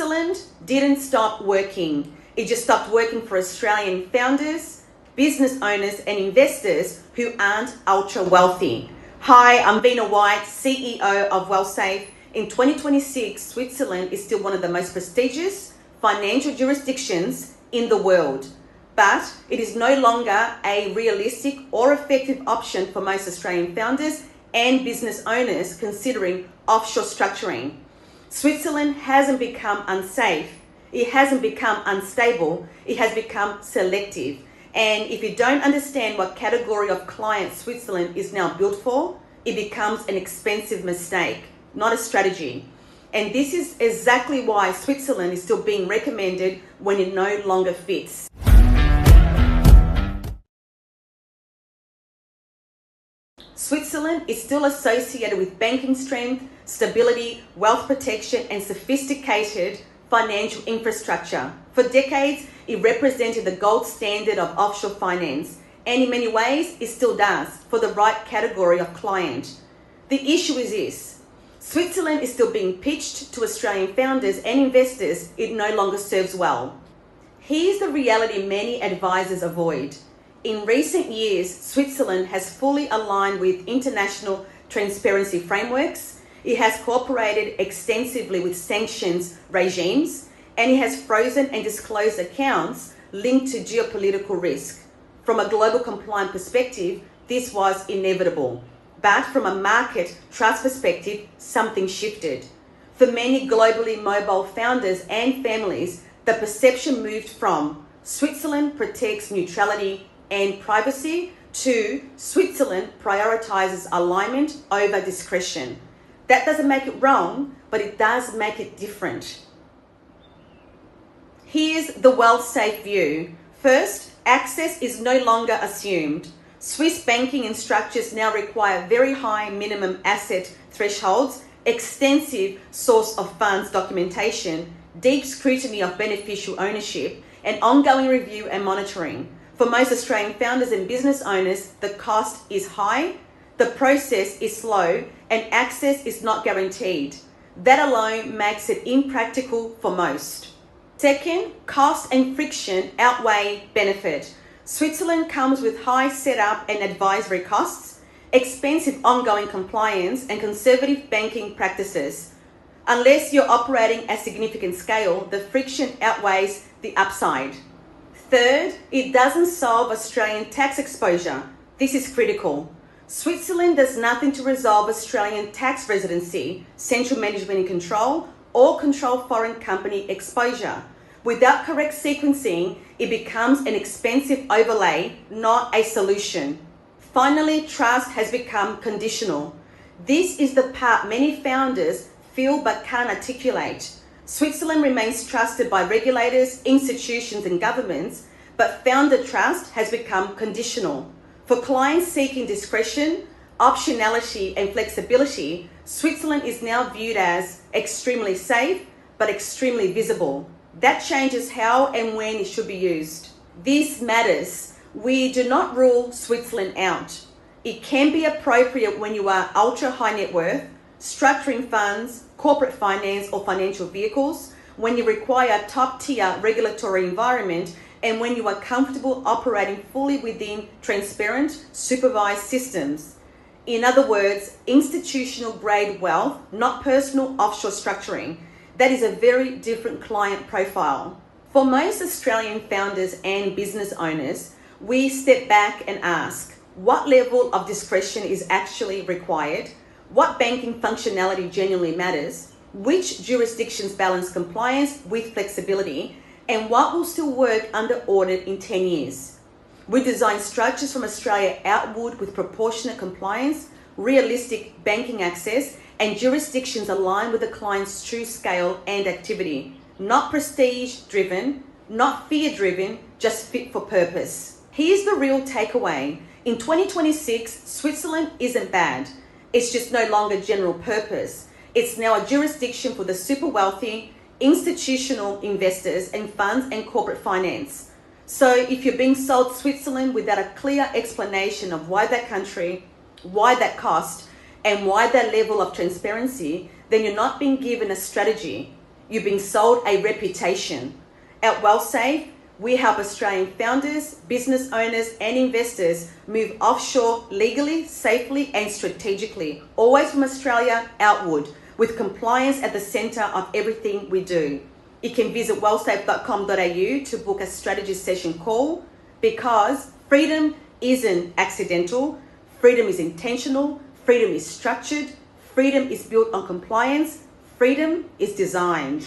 Switzerland didn't stop working. It just stopped working for Australian founders, business owners and investors who aren't ultra wealthy. Hi, I'm Virna White, CEO of WealthSafe. In 2026, Switzerland is still one of the most prestigious financial jurisdictions in the world, but it is no longer a realistic or effective option for most Australian founders and business owners considering offshore structuring. Switzerland hasn't become unsafe, it hasn't become unstable, it has become selective. And if you don't understand what category of client Switzerland is now built for, it becomes an expensive mistake, not a strategy. And this is exactly why Switzerland is still being recommended when it no longer fits. Switzerland is still associated with banking strength, stability, wealth protection, and sophisticated financial infrastructure. For decades, it represented the gold standard of offshore finance, and in many ways, it still does for the right category of client. The issue is this: Switzerland is still being pitched to Australian founders and investors it no longer serves well. Here's the reality many advisors avoid. In recent years, Switzerland has fully aligned with international transparency frameworks, it has cooperated extensively with sanctions regimes, and it has frozen and disclosed accounts linked to geopolitical risk. From a global compliance perspective, this was inevitable. But from a market trust perspective, something shifted. For many globally mobile founders and families, the perception moved from Switzerland protects neutrality and privacy to Switzerland prioritizes alignment over discretion. That doesn't make it wrong, but it does make it different. Here's the WealthSafe view. First, access is no longer assumed. Swiss banking and structures now require very high minimum asset thresholds, extensive source of funds documentation, deep scrutiny of beneficial ownership, and ongoing review and monitoring. For most Australian founders and business owners, the cost is high, the process is slow, and access is not guaranteed. That alone makes it impractical for most. Second, cost and friction outweigh benefit. Switzerland comes with high setup and advisory costs, expensive ongoing compliance, and conservative banking practices. Unless you're operating at significant scale, the friction outweighs the upside. Third, it doesn't solve Australian tax exposure. This is critical. Switzerland does nothing to resolve Australian tax residency, central management and control, or control foreign company exposure. Without correct sequencing, it becomes an expensive overlay, not a solution. Finally, trust has become conditional. This is the part many founders feel but can't articulate. Switzerland remains trusted by regulators, institutions and governments, but founder trust has become conditional. For clients seeking discretion, optionality and flexibility, Switzerland is now viewed as extremely safe but extremely visible. That changes how and when it should be used. This matters. We do not rule Switzerland out. It can be appropriate when you are ultra high net worth, structuring funds, corporate finance or financial vehicles, when you require top-tier regulatory environment, and when you are comfortable operating fully within transparent, supervised systems. In other words, institutional grade wealth, not personal offshore structuring. That is a very different client profile. For most Australian founders and business owners, we step back and ask, what level of discretion is actually required? What banking functionality genuinely matters? Which jurisdictions balance compliance with flexibility? And what will still work under audit in 10 years? We design structures from Australia outward with proportionate compliance, realistic banking access, and jurisdictions aligned with the client's true scale and activity. Not prestige-driven, not fear-driven, just fit for purpose. Here's the real takeaway. In 2026, Switzerland isn't bad. It's just no longer general purpose. It's now a jurisdiction for the super wealthy, institutional investors and funds and corporate finance. So if you're being sold Switzerland without a clear explanation of why that country, why that cost, and why that level of transparency, then you're not being given a strategy. You've been sold a reputation. At WealthSafe, we help Australian founders, business owners, and investors move offshore legally, safely, and strategically, always from Australia outward, with compliance at the centre of everything we do. You can visit wealthsafe.com.au to book a strategy session call, because freedom isn't accidental, freedom is intentional, freedom is structured, freedom is built on compliance, freedom is designed.